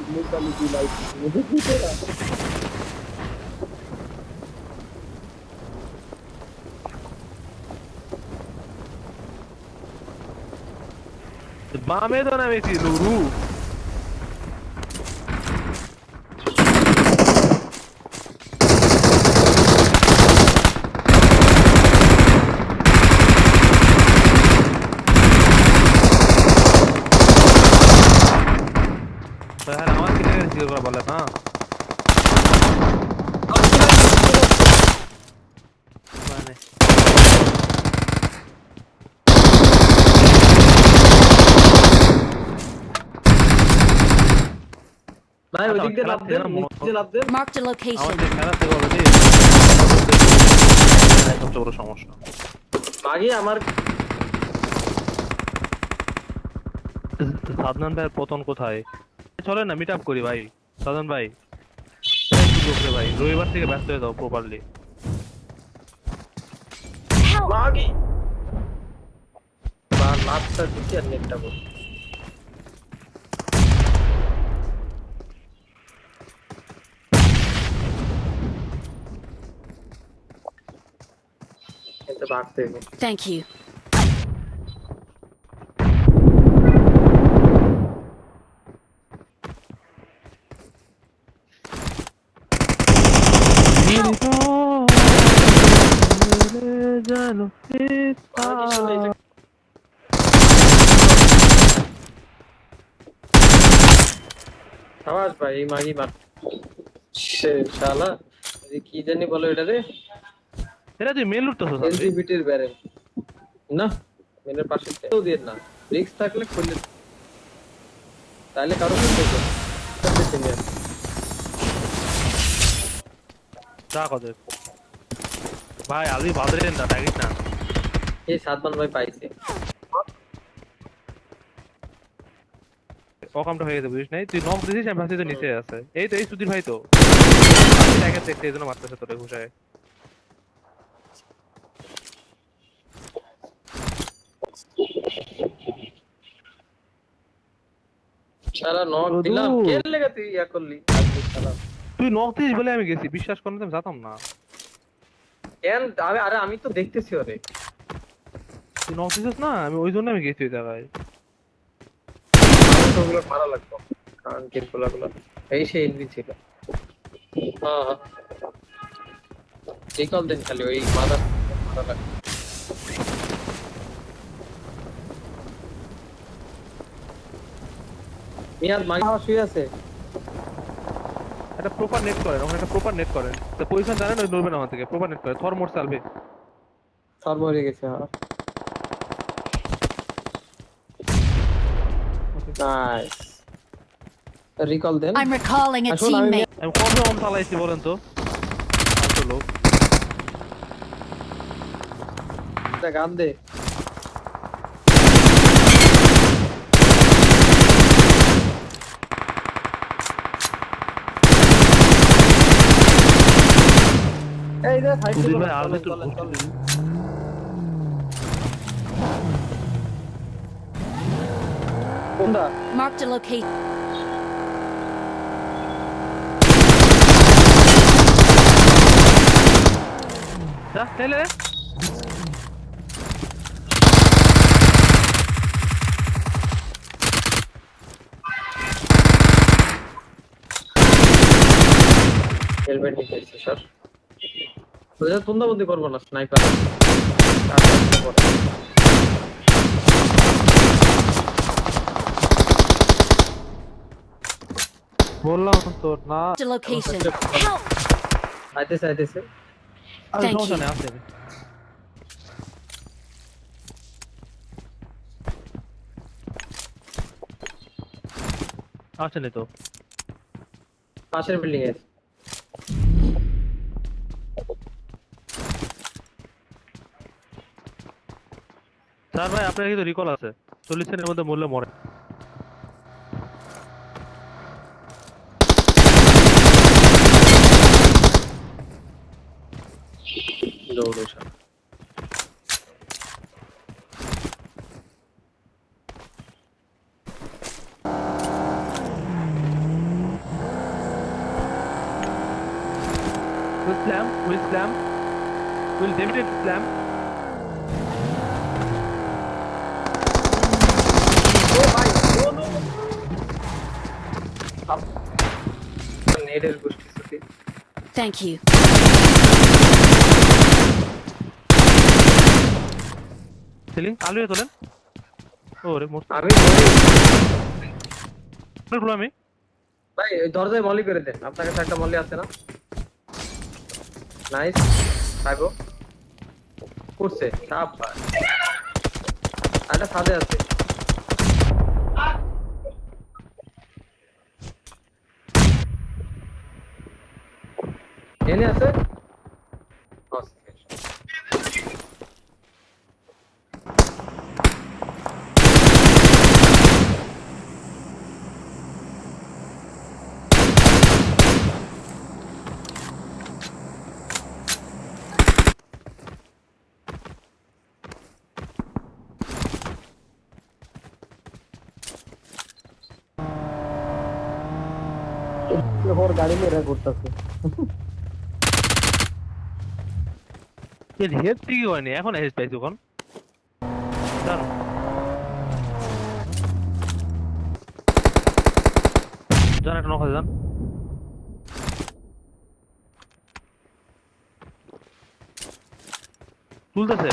Immortality life. मुझे पूछेगा বামে তো নামেছি নুরু। হ্যাঁ আমার কিনে জিজ্ঞেস করা বলে না মানে भाई আচ্ছা ওদিক দিয়ে খেলা লাফ থেকে দেন না নিচে লাফ দেন Marked a location. আমাদের খেলা থেকে অলরেডি সবচেয়ে বড় সমস্যা। আগে আমার সাদনান ভাইয়ের পতন কোথায়? চলে না মিট আপ করি ভাই। সাদনান ভাই একটু লোক রে ভাই, রবিবার থেকে ব্যস্ত হয়ে যাও প্রপারলি। মাগি বা লাফটা দিছি আর নেটটা বল এটা ভাগতে হবে Thank you. জানো মাগি শুনে এটা আওয়াজ ভাই এই মাগি মার সে শালা এই কি জানি বলে এটা রে এটা তুই মেল উঠতেছ এলজিবিটির ব্যারেল না মেনের পাশে কেউ দিয়ে না রিক্স থাকলে খুললে তাহলে কারো খুলতে হবে সিনিয়র যা কত ভাই আলবি বাদরেন না টাইট না এই সাদমান ভাই পাইছে অকামটা হয়ে গেছে বুঝিস নাই, তুই নক দিছিস আমি ভাবছি তো নিচে আছে। এই তো এই সুধীর ভাই তো দেখে দেখতে এই জন্য মারতেছে তোরে ঘুষায়। সারা নক দিলাম কেন লেগে তুই ইয়া করলি শালা তুই নক দিস বলে আমি গেছি, বিশ্বাস করলে তো আমি জানতাম না। কেন আরে আরে আমি তো দেখতেছি ওরে তুই নক দিছিস না, আমি ওই জন্য আমি গেছি ওই জায়গায়। ওগুলো মারা লাগতো কারণ কি গুলো এই সেই এনভি ছিল হ্যাঁ হ্যাঁ রিকল দেন খালি ওই মারা মারা লাগতো মিয়াদ মাগি শুয়ে আছে একটা প্রপার নেট করেন, ওখানে একটা প্রপার নেট করেন, তো পজিশন জানেন ওই নড়বে না আমার থেকে। প্রপার নেট করে থর মোড চালবে। সর মরে গেছে হ্যাঁ nice recall then I'm recalling a আসুন আমি teammate. আমি কবে অন চালাইছি বলেন তো? ফালতু লোক। একটা গান দে এই যে ফাইট সুধীর ছিল ভাই আলবে তোর চলেন চলেন কোনটা Marked a location. যা ঠেলে হেলমেট নিতে এসেছি স্যার তোদের তুন্দাবন্দি করবো না স্নাইপার বললাম তো না। Marked a location. Help! আইতেছে আইতেছে আর Thank সমস্যা you. নেই আছে। আসেনি তো পাশের বিল্ডিং এ স্যার ভাই আপনার কিন্তু রিকল আছে, 40 সেকেন্ডের মধ্যে মরলে মরে। দৌড়ো sir Will slam. Will slam. Will definitely slam. ও ভাই নো নো নেডের গোষ্ঠী সুতি Thank you. Ceiling. আলুয়ে তোলেন। ওরে মোট। আমি বলি, বলো আমি। ভাই ওই দরজায় মলি করে দেন, আপনার কাছে একটা মলি আছে না? নাইস খাইবো করছে সাপ একটা ছাদে আছে এনে আছে और गाड़ी में रह করতেছে এর হেড ঠিকই হয়নি, এখন হেড পাইছি কোন জানো জান একটা নক জান তুলতেছে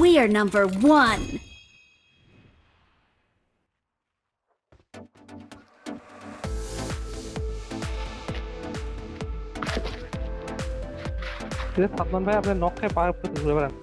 We are number 1. সাদমান ভাই আপনার নক খায় পার করতে ঘুরে বেড়ান